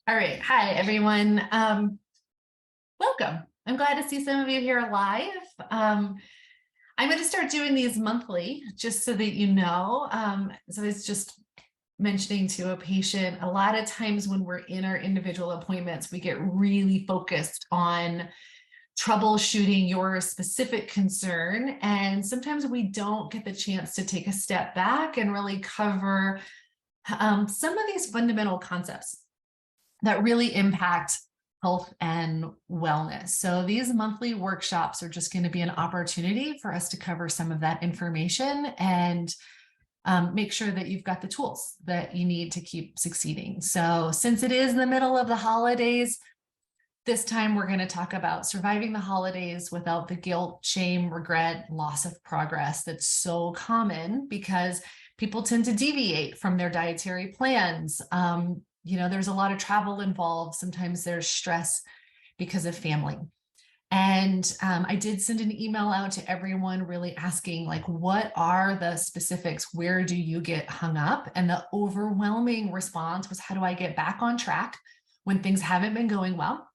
All right. Hi, everyone. Welcome. I'm glad to see some of you here live. I'm going to start doing these monthly, just so that you know. So I was just mentioning to a patient, a lot of times when we're in our individual appointments, we get really focused on troubleshooting your specific concern. And sometimes we don't get the chance to take a step back and really cover some of these fundamental concepts that really impact health and wellness. So these monthly workshops are just going to be an opportunity for us to cover some of that information and make sure that you've got the tools that you need to keep succeeding. So since it is the middle of the holidays, this time we're going to talk about surviving the holidays without the guilt, shame, regret, loss of progress that's so common because people tend to deviate from their dietary plans. There's a lot of travel involved. Sometimes there's stress because of family. And I did send an email out to everyone really asking, like, what are the specifics? Where do you get hung up? And the overwhelming response was, how do I get back on track when things haven't been going well?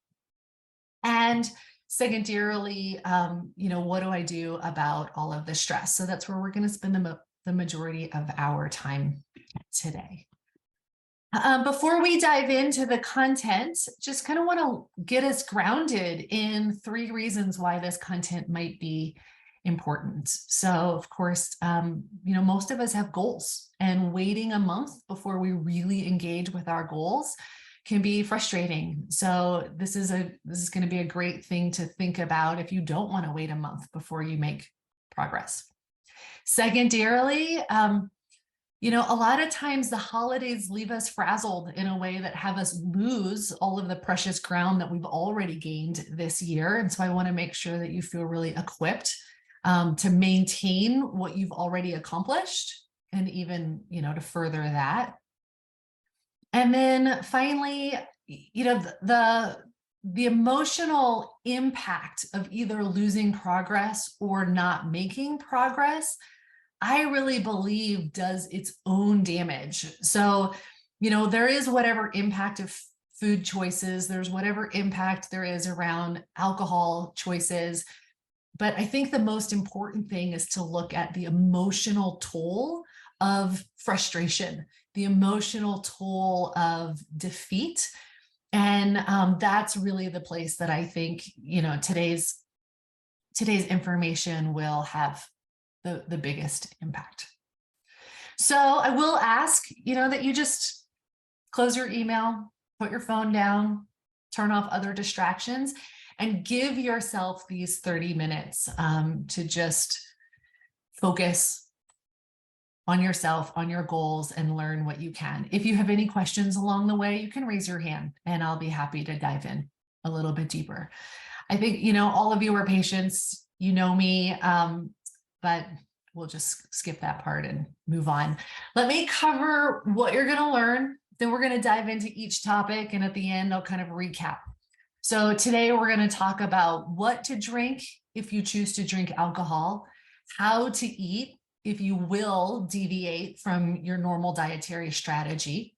And secondarily, what do I do about all of the stress? So that's where we're going to spend the majority of our time today. Before we dive into the content, just kind of want to get us grounded in 3 reasons why this content might be important. So, of course, most of us have goals, and waiting a month before we really engage with our goals can be frustrating. So this is going to be a great thing to think about if you don't want to wait a month before you make progress. Secondarily, a lot of times the holidays leave us frazzled in a way that have us lose all of the precious ground that we've already gained this year. And so I want to make sure that you feel really equipped to maintain what you've already accomplished and even, to further that. And then finally, the emotional impact of either losing progress or not making progress, I really believe does its own damage. So, there is whatever impact of food choices, there's whatever impact there is around alcohol choices. But I think the most important thing is to look at the emotional toll of frustration, the emotional toll of defeat. And that's really the place that I think, today's information will have the biggest impact. So I will ask, that you just close your email, put your phone down, turn off other distractions, and give yourself these 30 minutes to just focus on yourself, on your goals, and learn what you can. If you have any questions along the way, you can raise your hand and I'll be happy to dive in a little bit deeper. I think, all of you are patients, me, but we'll just skip that part and move on. Let me cover what you're going to learn. Then we're going to dive into each topic. And at the end, I'll kind of recap. So today we're going to talk about what to drink if you choose to drink alcohol, how to eat if you will deviate from your normal dietary strategy.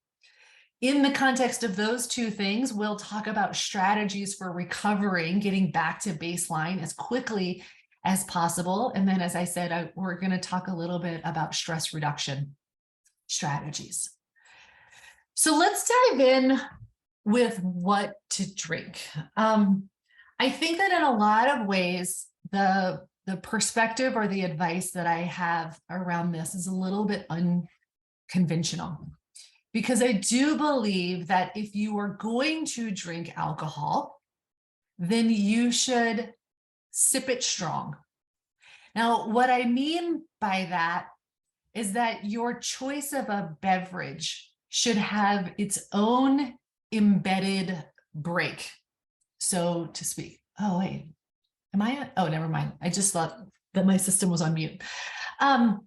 In the context of those 2 things, we'll talk about strategies for recovering, getting back to baseline as quickly as possible. And then, as I said, we're going to talk a little bit about stress reduction strategies. So let's dive in with what to drink. I think that in a lot of ways, the perspective or the advice that I have around this is a little bit unconventional, because I do believe that if you are going to drink alcohol, then you should sip it strong. Now, what I mean by that is that your choice of a beverage should have its own embedded break, so to speak. Oh, wait. Oh, never mind. I just thought that my system was on mute. What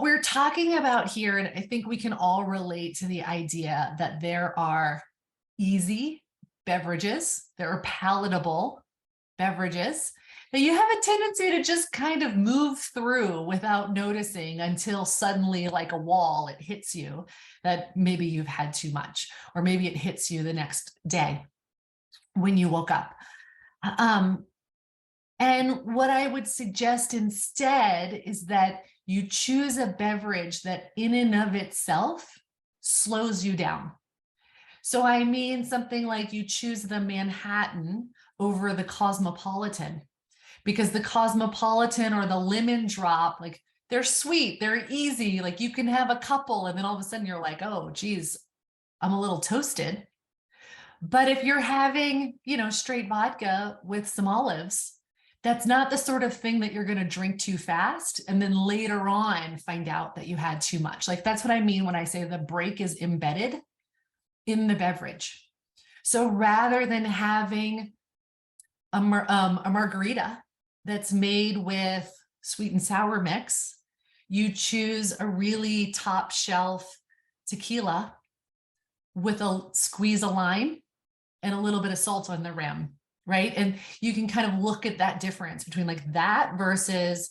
we're talking about here, and I think we can all relate to the idea that there are easy beverages, there are palatable beverages, And you have a tendency to just kind of move through without noticing until suddenly, like a wall, it hits you that maybe you've had too much, or maybe it hits you the next day when you woke up. And what I would suggest instead is that you choose a beverage that in and of itself slows you down. So I mean something like you choose the Manhattan over the Cosmopolitan, because the Cosmopolitan or the Lemon Drop, like they're sweet, they're easy, like you can have a couple and then all of a sudden you're like, oh geez, I'm a little toasted. But if you're having, straight vodka with some olives, that's not the sort of thing that you're going to drink too fast and then later on find out that you had too much. Like that's what I mean when I say the break is embedded in the beverage. So rather than having a margarita that's made with sweet and sour mix, you choose a really top shelf tequila with a squeeze of lime and a little bit of salt on the rim, right? And you can kind of look at that difference between like that versus,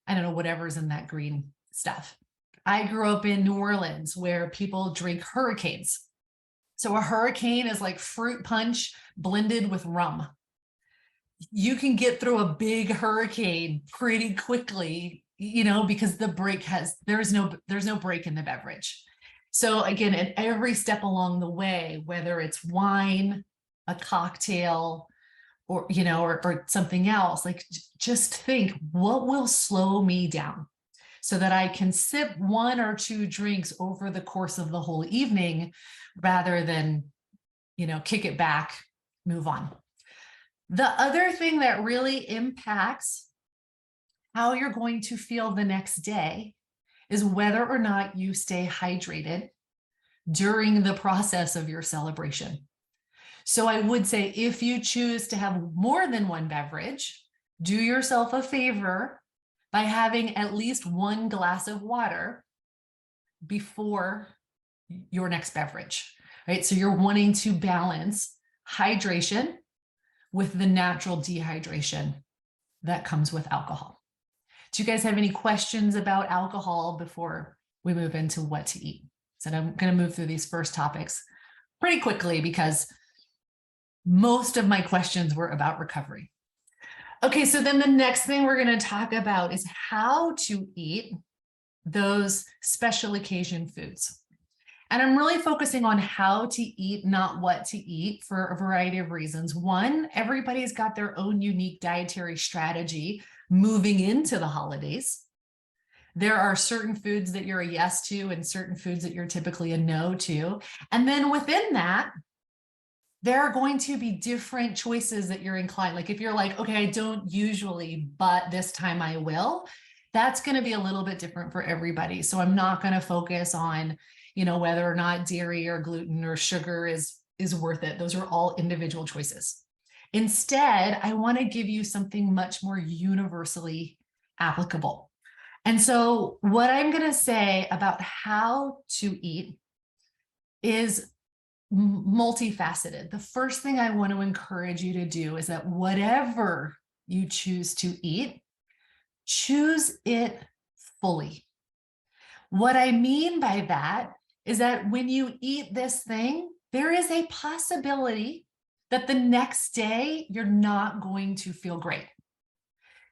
I don't know, whatever's in that green stuff. I grew up in New Orleans where people drink hurricanes. So a hurricane is like fruit punch blended with rum. You can get through a big hurricane pretty quickly, because there's no break in the beverage. So again, at every step along the way, whether it's wine, a cocktail, or or something else, like just think, what will slow me down so that I can sip one or two drinks over the course of the whole evening rather than kick it back, move on. The other thing that really impacts how you're going to feel the next day is whether or not you stay hydrated during the process of your celebration. So I would say if you choose to have more than one beverage, do yourself a favor by having at least one glass of water before your next beverage, right? So you're wanting to balance hydration with the natural dehydration that comes with alcohol. Do you guys have any questions about alcohol before we move into what to eat? So I'm going to move through these first topics pretty quickly because most of my questions were about recovery. Okay, so then the next thing we're going to talk about is how to eat those special occasion foods. And I'm really focusing on how to eat, not what to eat, for a variety of reasons. One, everybody's got their own unique dietary strategy moving into the holidays. There are certain foods that you're a yes to and certain foods that you're typically a no to. And then within that, there are going to be different choices that you're inclined. Like if you're like, okay, I don't usually, but this time I will, that's going to be a little bit different for everybody. So I'm not going to focus on, whether or not dairy or gluten or sugar is worth it. Those are all individual choices. Instead, I want to give you something much more universally applicable. And so what I'm going to say about how to eat is multifaceted. The first thing I want to encourage you to do is that whatever you choose to eat, choose it fully. What I mean by that is that when you eat this thing, there is a possibility that the next day you're not going to feel great.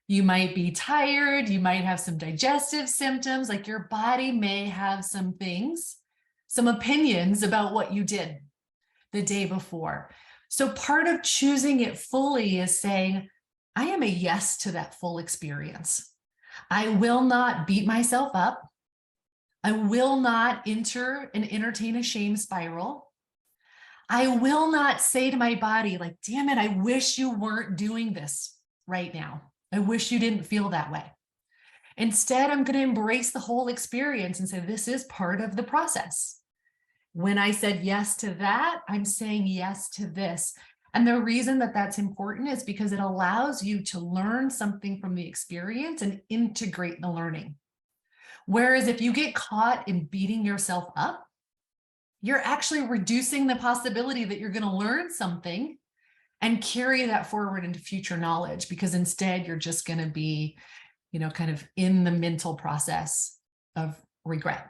You might be tired, you might have some digestive symptoms, like your body may have some things, some opinions about what you did the day before. So part of choosing it fully is saying, I am a yes to that full experience. I will not beat myself up. I will not enter and entertain a shame spiral. I will not say to my body, like, damn it, I wish you weren't doing this right now. I wish you didn't feel that way. Instead, I'm going to embrace the whole experience and say, this is part of the process. When I said yes to that, I'm saying yes to this. And the reason that that's important is because it allows you to learn something from the experience and integrate the learning. Whereas if you get caught in beating yourself up, you're actually reducing the possibility that you're going to learn something and carry that forward into future knowledge, because instead you're just going to be, kind of in the mental process of regret.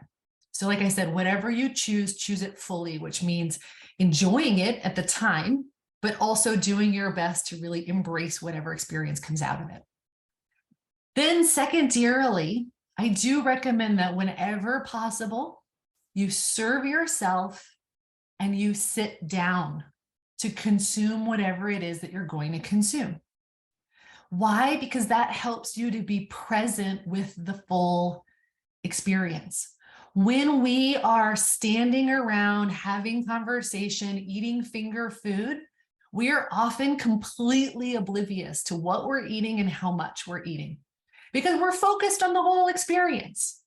So like I said, whatever you choose it fully, which means enjoying it at the time, but also doing your best to really embrace whatever experience comes out of it. Then secondarily, I do recommend that whenever possible, you serve yourself and you sit down to consume whatever it is that you're going to consume. Why? Because that helps you to be present with the full experience. When we are standing around having conversation, eating finger food, we are often completely oblivious to what we're eating and how much we're eating, because we're focused on the whole experience.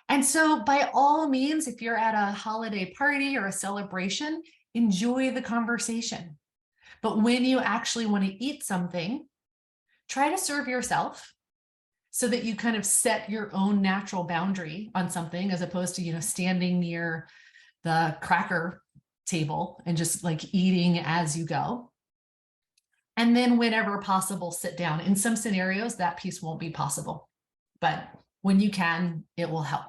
And so by all means, if you're at a holiday party or a celebration, enjoy the conversation. But when you actually want to eat something, try to serve yourself so that you kind of set your own natural boundary on something, as opposed to, standing near the cracker table and just like eating as you go. And then whenever possible, sit down. In some scenarios, that piece won't be possible, but when you can, it will help.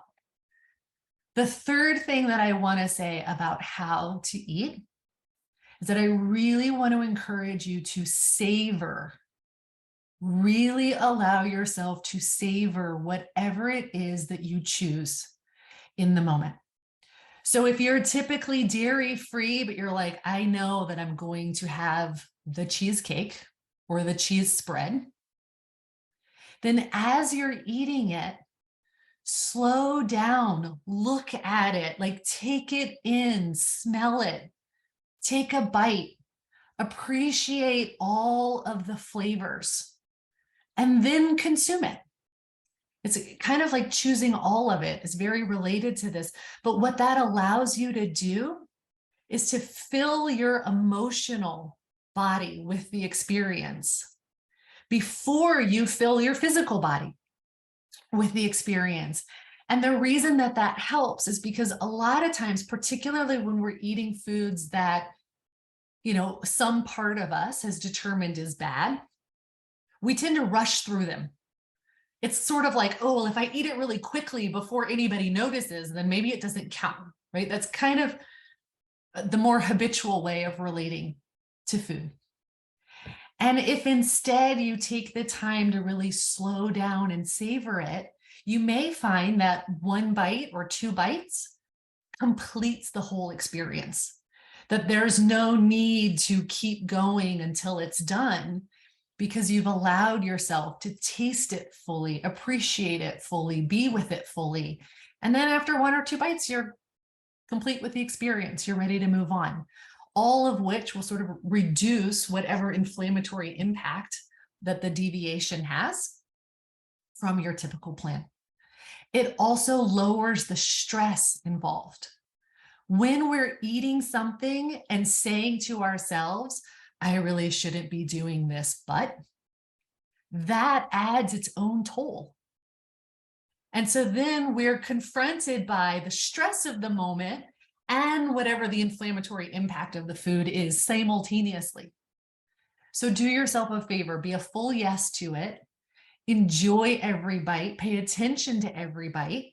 The third thing that I want to say about how to eat is that I really want to encourage you to savor. Really allow yourself to savor whatever it is that you choose in the moment. So if you're typically dairy-free, but you're like, I know that I'm going to have the cheesecake or the cheese spread, then as you're eating it, slow down, look at it, like take it in, smell it, take a bite, appreciate all of the flavors, and then consume it. It's kind of like choosing all of it. It's very related to this. But what that allows you to do is to fill your emotional body with the experience before you fill your physical body with the experience. And the reason that that helps is because a lot of times, particularly when we're eating foods that, some part of us has determined is bad, we tend to rush through them. It's sort of like, oh, well, if I eat it really quickly before anybody notices, then maybe it doesn't count, right? That's kind of the more habitual way of relating to food. And if instead you take the time to really slow down and savor it, you may find that one bite or two bites completes the whole experience, that there's no need to keep going until it's done, because you've allowed yourself to taste it fully, appreciate it fully, be with it fully. And then after one or two bites, you're complete with the experience. You're ready to move on, all of which will sort of reduce whatever inflammatory impact that the deviation has from your typical plan. It also lowers the stress involved. When we're eating something and saying to ourselves, I really shouldn't be doing this, but that adds its own toll. And so then we're confronted by the stress of the moment and whatever the inflammatory impact of the food is simultaneously. So do yourself a favor, be a full yes to it, enjoy every bite, pay attention to every bite,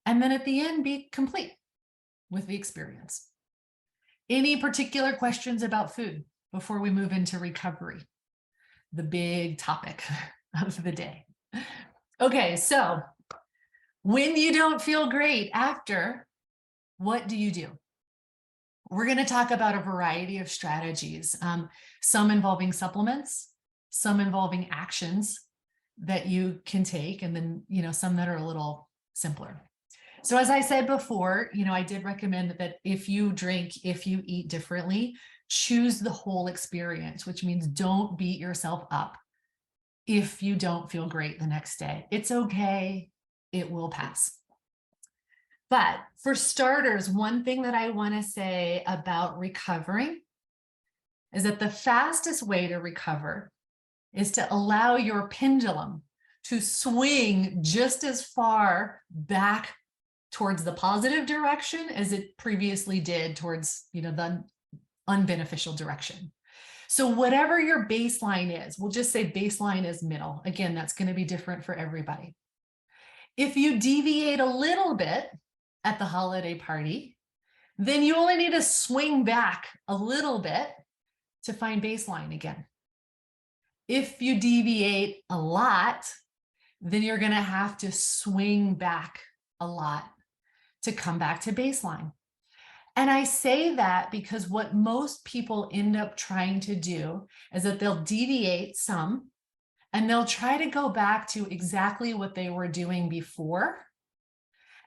and then at the end, be complete with the experience. Any particular questions about food before we move into recovery, the big topic of the day? Okay, so when you don't feel great after, what do you do? We're going to talk about a variety of strategies, some involving supplements, some involving actions that you can take, and then, some that are a little simpler. So as I said before, I did recommend that if you drink, if you eat differently, choose the whole experience, which means don't beat yourself up if you don't feel great the next day. It's okay. It will pass. But for starters, one thing that I want to say about recovering is that the fastest way to recover is to allow your pendulum to swing just as far back towards the positive direction as it previously did towards, the unbeneficial direction. So whatever your baseline is, we'll just say baseline is middle. Again, that's going to be different for everybody. If you deviate a little bit at the holiday party, then you only need to swing back a little bit to find baseline again. If you deviate a lot, then you're going to have to swing back a lot to come back to baseline. And I say that because what most people end up trying to do is that they'll deviate some and they'll try to go back to exactly what they were doing before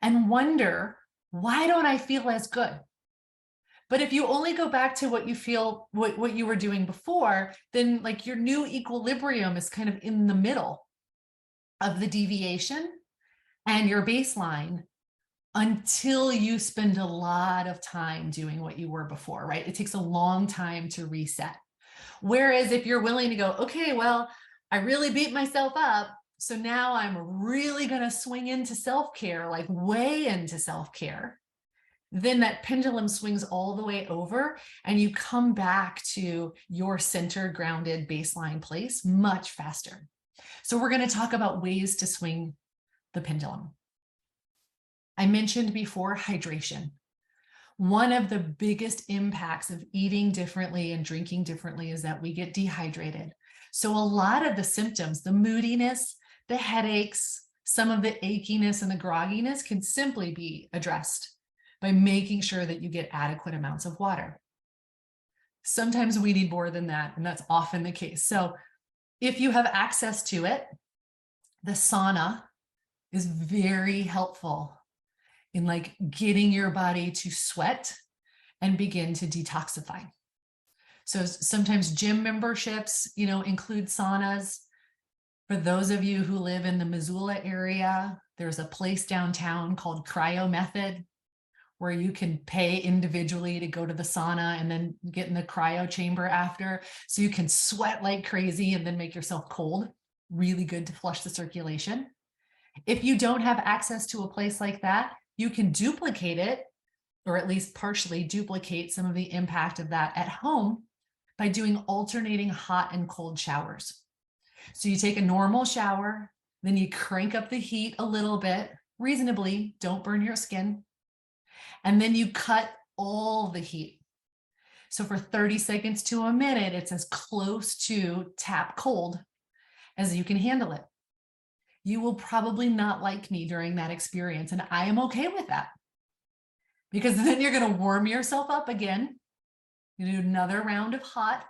and wonder, why don't I feel as good? But if you only go back to what you feel, what you were doing before, then like your new equilibrium is kind of in the middle of the deviation and your baseline until you spend a lot of time doing what you were before, right? It takes a long time to reset. Whereas if you're willing to go, okay, well, I really beat myself up, so now I'm really going to swing into self-care, like way into self-care, then that pendulum swings all the way over and you come back to your center grounded baseline place much faster. So we're going to talk about ways to swing the pendulum. I mentioned before hydration. One of the biggest impacts of eating differently and drinking differently is that we get dehydrated. So a lot of the symptoms, the moodiness, the headaches, some of the achiness and the grogginess can simply be addressed by making sure that you get adequate amounts of water. Sometimes we need more than that, and that's often the case. So if you have access to it, the sauna is very helpful in like getting your body to sweat and begin to detoxify. So sometimes gym memberships, include saunas. For those of you who live in the Missoula area, there's a place downtown called Cryo Method, where you can pay individually to go to the sauna and then get in the cryo chamber after. So you can sweat like crazy and then make yourself cold. Really good to flush the circulation. If you don't have access to a place like that, you can duplicate it, or at least partially duplicate some of the impact of that at home by doing alternating hot and cold showers. So you take a normal shower, then you crank up the heat a little bit, reasonably, don't burn your skin. And then you cut all the heat. So for 30 seconds to a minute, it's as close to tap cold as you can handle it. You will probably not like me during that experience, and I am okay with that. Because then you're going to warm yourself up again. You do another round of hot,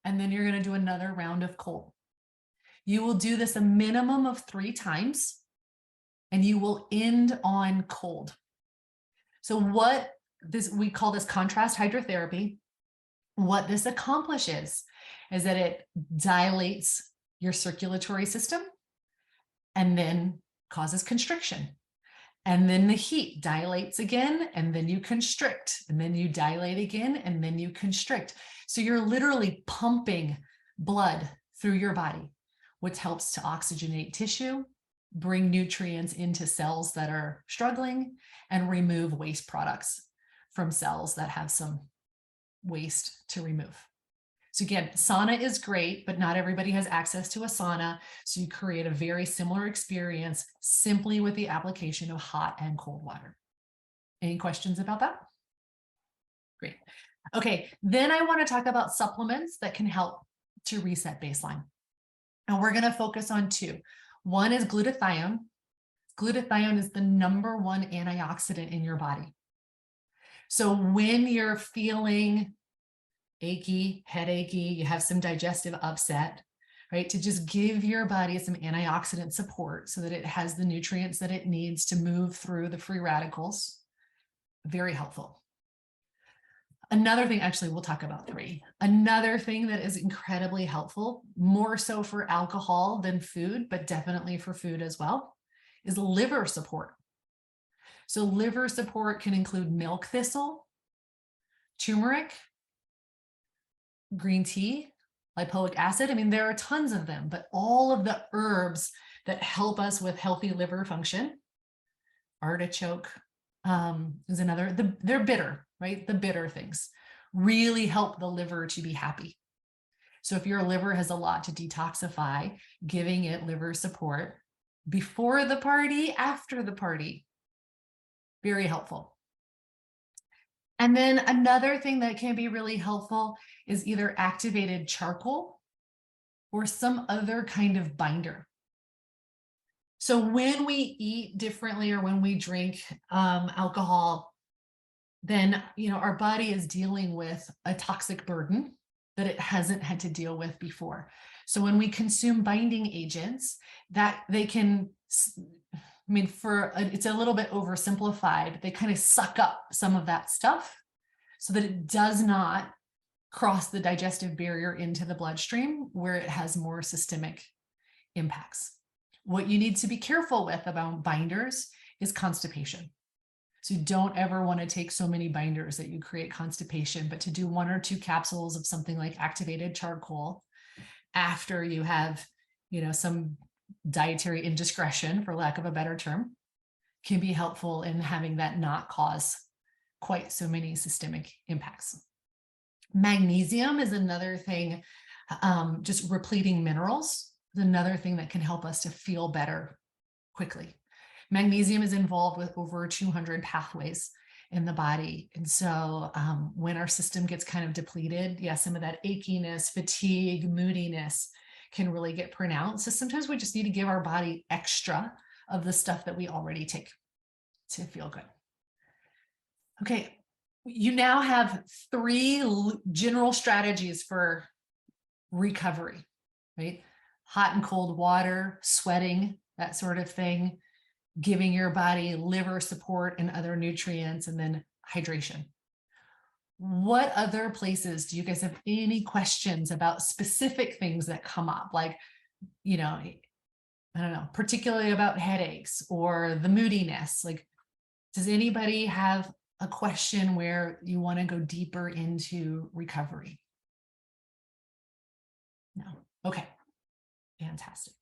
and then you're going to do another round of cold. You will do this a minimum of 3 times, and you will end on cold. So we call this contrast hydrotherapy. What this accomplishes is that it dilates your circulatory system and then causes constriction. And then the heat dilates again, and then you constrict, and then you dilate again, and then you constrict. So you're literally pumping blood through your body, which helps to oxygenate tissue, bring nutrients into cells that are struggling, and remove waste products from cells that have some waste to remove. So again, sauna is great, but not everybody has access to a sauna. So you create a very similar experience simply with the application of hot and cold water. Any questions about that? Great. Okay, then I want to talk about supplements that can help to reset baseline. And we're going to focus on 2. One is glutathione. Glutathione is the #1 antioxidant in your body. So when you're feeling achy, headachy, you have some digestive upset, right? To just give your body some antioxidant support so that it has the nutrients that it needs to move through the free radicals. Very helpful. Another thing, actually, we'll talk about 3. Another thing that is incredibly helpful, more so for alcohol than food, but definitely for food as well, is liver support. So liver support can include milk thistle, turmeric, green tea, lipoic acid. I mean, there are tons of them, but all of the herbs that help us with healthy liver function, artichoke is another, they're bitter, right? The bitter things really help the liver to be happy. So if your liver has a lot to detoxify, giving it liver support before the party, after the party, very helpful. And then another thing that can be really helpful is either activated charcoal or some other kind of binder. So when we eat differently or when we drink alcohol, then our body is dealing with a toxic burden that it hasn't had to deal with before. So when we consume binding agents, that they can, it's a little bit oversimplified, they kind of suck up some of that stuff so that it does not cross the digestive barrier into the bloodstream where it has more systemic impacts. What you need to be careful with about binders is constipation. So you don't ever want to take so many binders that you create constipation, but to do 1 or 2 capsules of something like activated charcoal after you have, some dietary indiscretion, for lack of a better term, can be helpful in having that not cause quite so many systemic impacts. Magnesium is another thing, just repleting minerals is another thing that can help us to feel better quickly. Magnesium is involved with over 200 pathways in the body. And so when our system gets kind of depleted, some of that achiness, fatigue, moodiness can really get pronounced. So sometimes we just need to give our body extra of the stuff that we already take to feel good. Okay, you now have 3 general strategies for recovery, right? Hot and cold water, sweating, that sort of thing, giving your body liver support and other nutrients, and then hydration. What other places do you guys have any questions about specific things that come up? Like, I don't know, particularly about headaches or the moodiness. Like, does anybody have a question where you want to go deeper into recovery? No. Okay. Fantastic.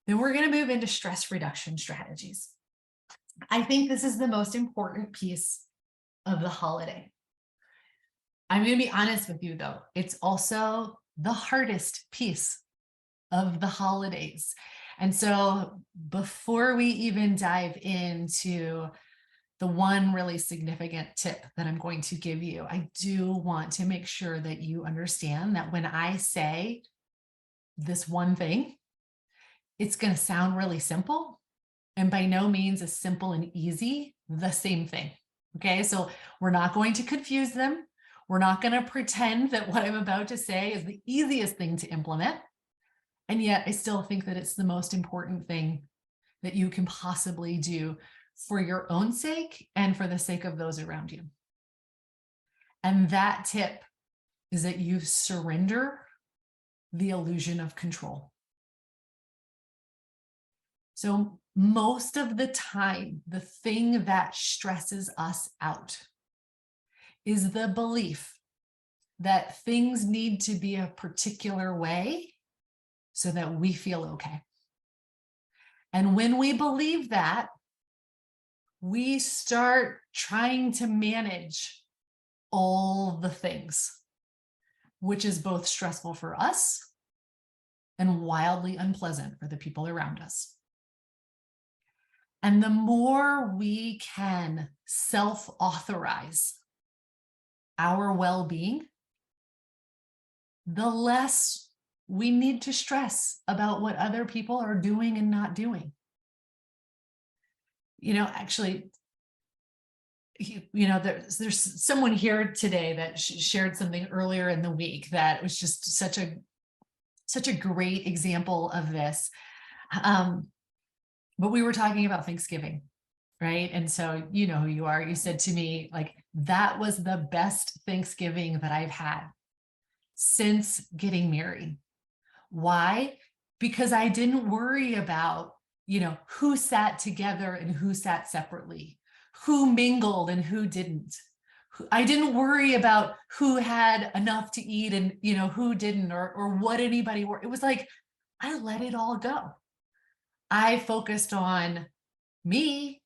Then we're going to move into stress reduction strategies. I think this is the most important piece of the holiday. I'm going to be honest with you, though. It's also the hardest piece of the holidays. And so before we even dive into the one really significant tip that I'm going to give you, I do want to make sure that you understand that when I say this one thing, it's going to sound really simple, and by no means is simple and easy the same thing. Okay, so we're not going to confuse them. We're not going to pretend that what I'm about to say is the easiest thing to implement. And yet I still think that it's the most important thing that you can possibly do for your own sake and for the sake of those around you. And that tip is that you surrender the illusion of control. So most of the time, the thing that stresses us out is the belief that things need to be a particular way so that we feel okay. And when we believe that, we start trying to manage all the things, which is both stressful for us and wildly unpleasant for the people around us. And the more we can self-authorize our well-being, the less we need to stress about what other people are doing and not doing. Actually, there's someone here today that shared something earlier in the week that was just such a great example of this. But we were talking about Thanksgiving, right? And so you know who you are. You said to me, like, that was the best Thanksgiving that I've had since getting married. Why? Because I didn't worry about, who sat together and who sat separately, who mingled and who didn't. I didn't worry about who had enough to eat and, who didn't, or what anybody were. It was like, I let it all go. I focused on me,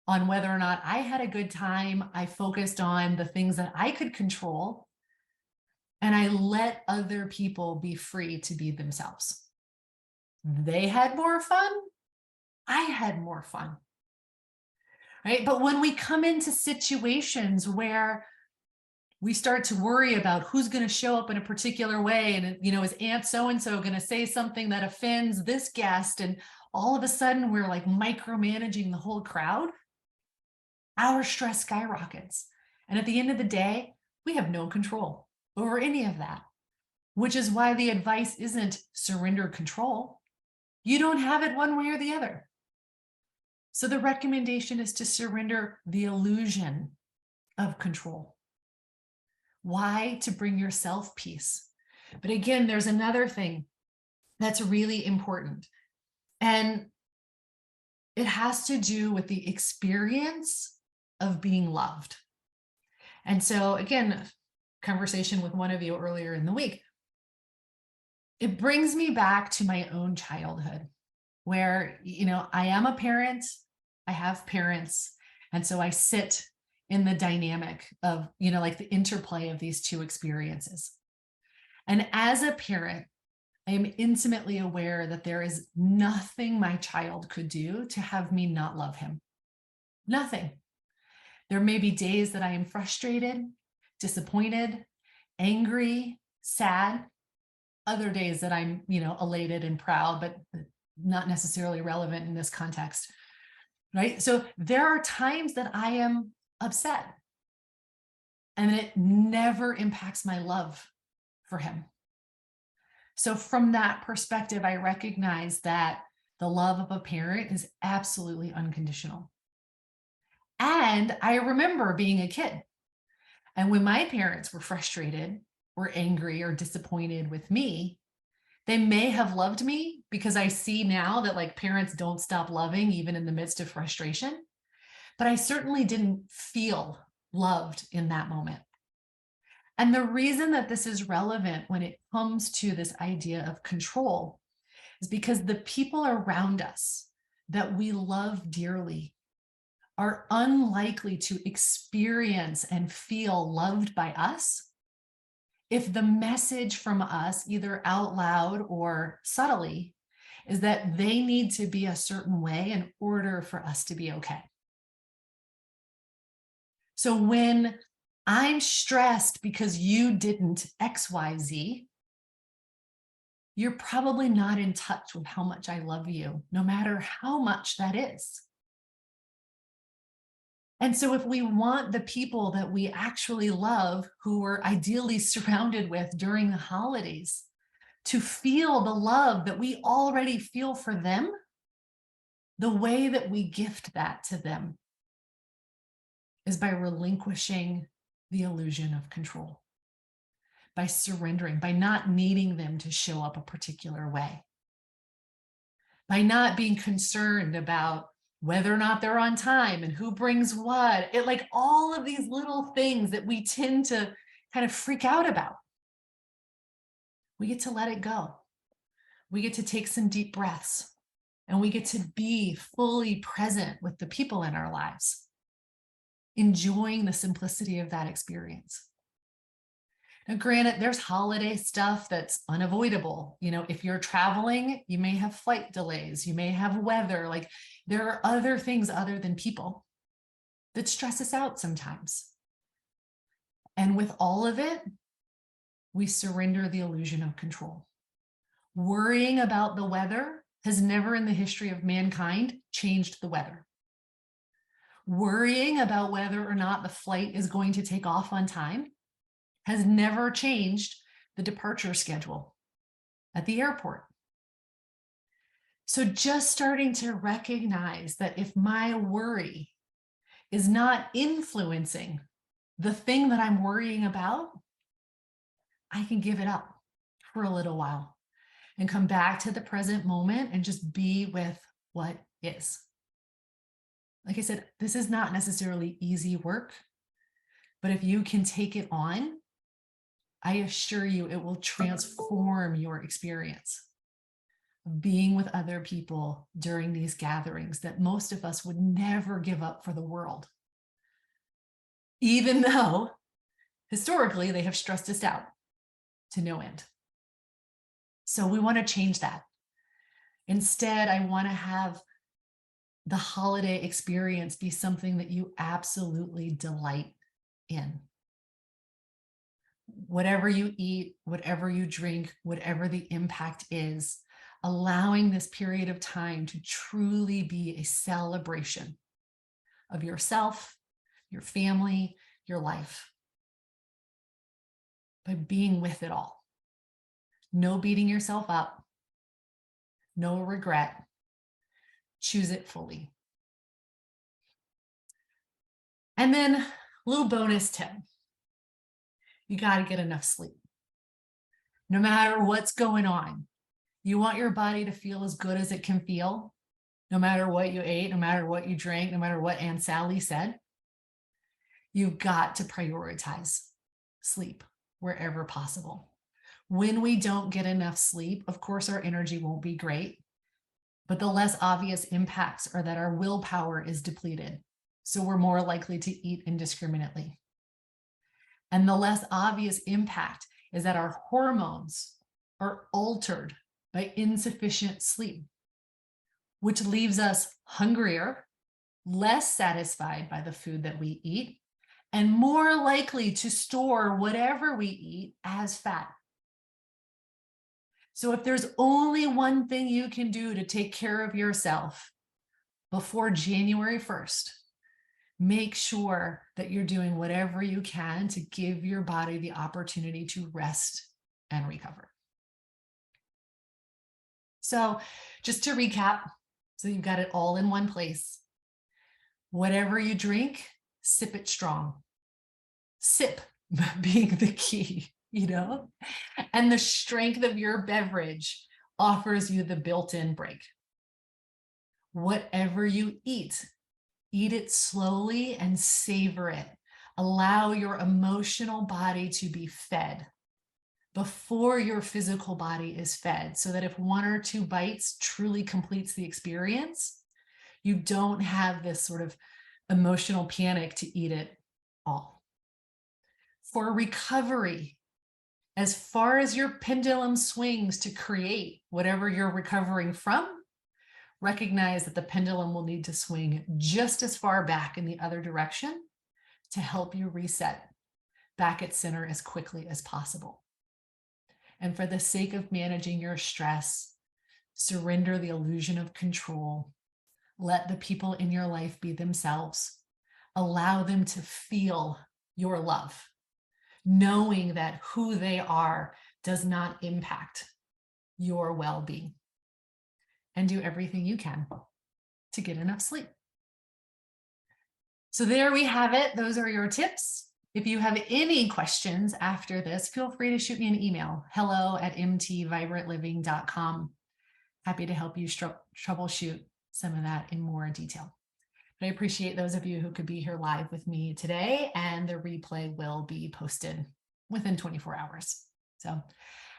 on whether or not I had a good time. I focused on the things that I could control. and I let other people be free to be themselves. They had more fun. I had more fun. Right? But when we come into situations where we start to worry about who's going to show up in a particular way, and is Aunt so-and-so going to say something that offends this guest, and all of a sudden we're like micromanaging the whole crowd, our stress skyrockets. And at the end of the day, we have no control over any of that, which is why the advice isn't surrender control. You don't have it one way or the other. So the recommendation is to surrender the illusion of control. Why? To bring yourself peace. But again, there's another thing that's really important. And it has to do with the experience of being loved. And so again, conversation with one of you earlier in the week, it brings me back to my own childhood where, I am a parent, I have parents. And so I sit in the dynamic of, like the interplay of these two experiences. And as a parent, I am intimately aware that there is nothing my child could do to have me not love him. Nothing. There may be days that I am frustrated, disappointed, angry, sad. Other days that I'm, elated and proud, but not necessarily relevant in this context, right? So there are times that I am upset, and it never impacts my love for him. So from that perspective, I recognize that the love of a parent is absolutely unconditional. And I remember being a kid, and when my parents were frustrated or angry or disappointed with me, they may have loved me, because I see now that like parents don't stop loving even in the midst of frustration. But I certainly didn't feel loved in that moment. And the reason that this is relevant when it comes to this idea of control is because the people around us that we love dearly are unlikely to experience and feel loved by us if the message from us, either out loud or subtly, is that they need to be a certain way in order for us to be okay. So when I'm stressed because you didn't XYZ, you're probably not in touch with how much I love you, no matter how much that is. And so if we want the people that we actually love, who we're ideally surrounded with during the holidays, to feel the love that we already feel for them, the way that we gift that to them is by relinquishing the illusion of control, by surrendering, by not needing them to show up a particular way, by not being concerned about whether or not they're on time and who brings what. It, like all of these little things that we tend to kind of freak out about. We get to let it go. We get to take some deep breaths, and we get to be fully present with the people in our lives, enjoying the simplicity of that experience. Now, granted, there's holiday stuff that's unavoidable. If you're traveling, you may have flight delays, you may have weather. Like there are other things other than people that stress us out sometimes. And with all of it, we surrender the illusion of control. Worrying about the weather has never in the history of mankind changed the weather. Worrying about whether or not the flight is going to take off on time has never changed the departure schedule at the airport. So just starting to recognize that if my worry is not influencing the thing that I'm worrying about, I can give it up for a little while and come back to the present moment and just be with what is. Like I said, this is not necessarily easy work, but if you can take it on, I assure you it will transform your experience of being with other people during these gatherings that most of us would never give up for the world, even though historically they have stressed us out. to no end. So we want to change that. Instead, I want to have the holiday experience be something that you absolutely delight in. Whatever you eat, whatever you drink, whatever the impact is, allowing this period of time to truly be a celebration of yourself, your family, your life, by being with it all. No beating yourself up, no regret. Choose it fully. And then a little bonus tip. You got to get enough sleep. No matter what's going on, you want your body to feel as good as it can feel, no matter what you ate, no matter what you drank, no matter what Aunt Sally said. You've got to prioritize sleep wherever possible. When we don't get enough sleep, of course, our energy won't be great, but the less obvious impacts are that our willpower is depleted. So we're more likely to eat indiscriminately. And the less obvious impact is that our hormones are altered by insufficient sleep, which leaves us hungrier, less satisfied by the food that we eat, and more likely to store whatever we eat as fat. So if there's only one thing you can do to take care of yourself before January 1st, make sure that you're doing whatever you can to give your body the opportunity to rest and recover. So just to recap, so you've got it all in one place. Whatever you drink, sip it strong. Sip being the key, and the strength of your beverage offers you the built-in break. Whatever you eat it slowly and savor it. Allow your emotional body to be fed before your physical body is fed, so that if one or two bites truly completes the experience, you don't have this sort of emotional panic to eat it all. For recovery, as far as your pendulum swings to create whatever you're recovering from, recognize that the pendulum will need to swing just as far back in the other direction to help you reset back at center as quickly as possible. And for the sake of managing your stress, surrender the illusion of control. Let the people in your life be themselves. Allow them to feel your love, knowing that who they are does not impact your well-being. And do everything you can to get enough sleep. So there we have it. Those are your tips. If you have any questions after this, feel free to shoot me an email, hello@mtvibrantliving.com. Happy to help you troubleshoot some of that in more detail. But I appreciate those of you who could be here live with me today, and the replay will be posted within 24 hours. So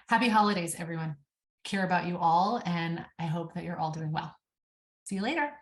happy holidays, everyone. Care about you all, and I hope that you're all doing well. See you later.